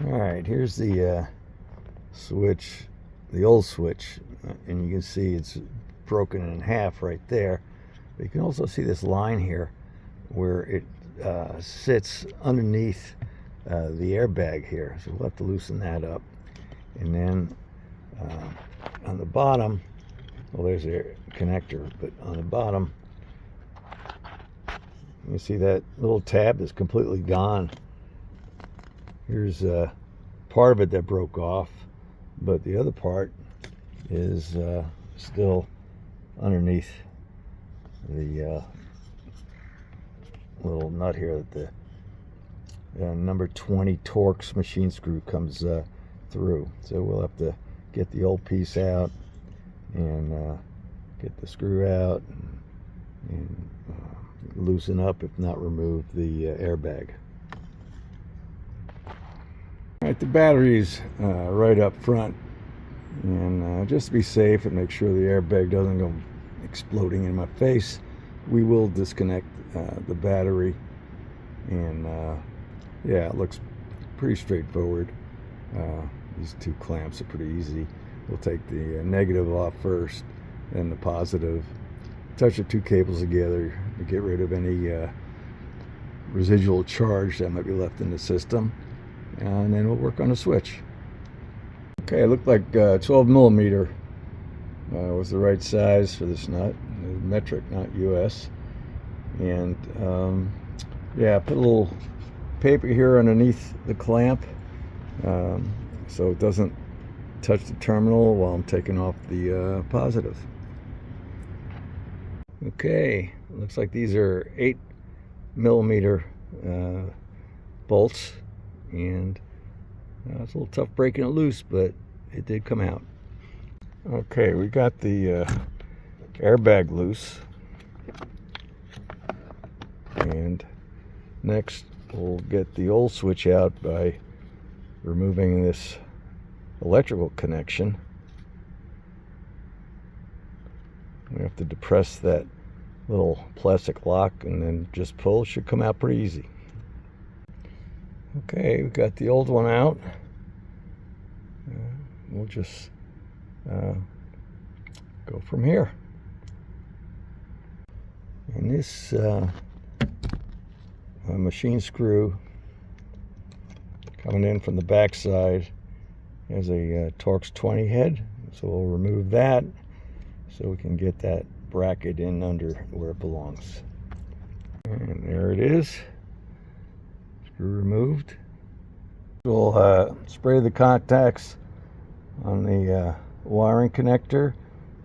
Alright, here's the switch, the old switch, and you can see it's broken in half right there. But you can also see this line here where it sits underneath the airbag here. So we'll have to loosen that up. And then on the bottom, well, there's a connector, but on the bottom, you see that little tab is completely gone. Here's part of it that broke off, but the other part is still underneath the little nut here that the number 20 Torx machine screw comes through. So we'll have to get the old piece out and get the screw out and loosen up, if not remove the airbag. Alright, the battery's right up front, and just to be safe and make sure the airbag doesn't go exploding in my face, we will disconnect the battery. And yeah, it looks pretty straightforward. These two clamps are pretty easy. We'll take the negative off first, then the positive. Touch the two cables together to get rid of any residual charge that might be left in the system, and then we'll work on the switch. Okay, it looked like 12 millimeter was the right size for this nut, metric, not US. And yeah, put a little paper here underneath the clamp so it doesn't touch the terminal while I'm taking off the positive. Okay, looks like these are 8 millimeter bolts, and it's a little tough breaking it loose, but it did come out. Okay, we got the airbag loose, and next we'll get the old switch out by removing this electrical connection. We have to depress that little plastic lock and then just pull. It should come out pretty easy. Okay, we got the old one out. We'll just go from here. And this machine screw coming in from the back side has a Torx 20 head, so we'll remove that so we can get that bracket in under where it belongs. And there it is, screw removed. We'll spray the contacts on the wiring connector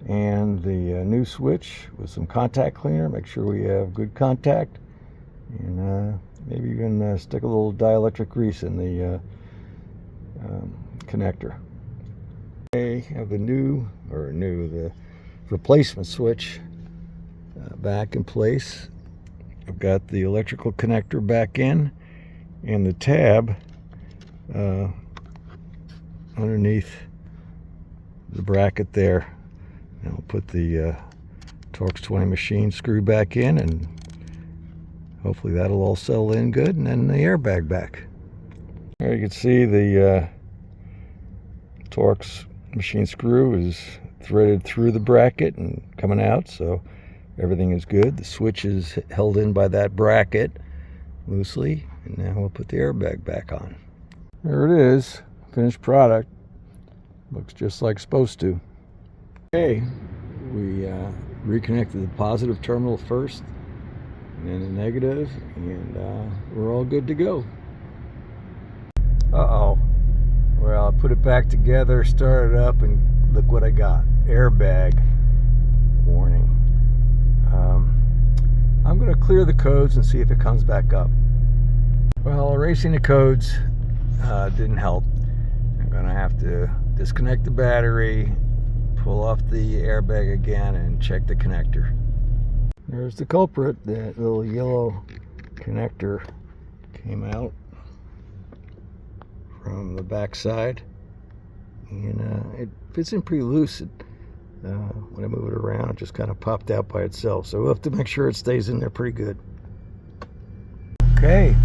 and the new switch with some contact cleaner. Make sure we have good contact, and maybe even stick a little dielectric grease in the connector. Okay, have the replacement switch back in place. I've got the electrical connector back in, and the tab underneath the bracket there. And I'll put the Torx 20 machine screw back in, and hopefully that'll all settle in good, and then the airbag back. There you can see the Torx machine screw is threaded through the bracket and coming out, so everything is good. The switch is held in by that bracket loosely, and now we'll put the airbag back on. There it is, finished product. Looks just like it's supposed to. Okay, we reconnected the positive terminal first, and then the negative, and we're all good to go. Uh-oh. Well, I put it back together, started up, and look what I got. Airbag warning. I'm going to clear the codes and see if it comes back up. Well, erasing the codes didn't help. I'm going to have to disconnect the battery, pull off the airbag again, and check the connector. There's the culprit. That little yellow connector came out from the back side, and it fits in pretty loose. When I move it around, it just kind of popped out by itself, so we'll have to make sure it stays in there pretty good. Okay,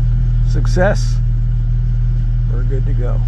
success. we're good to go.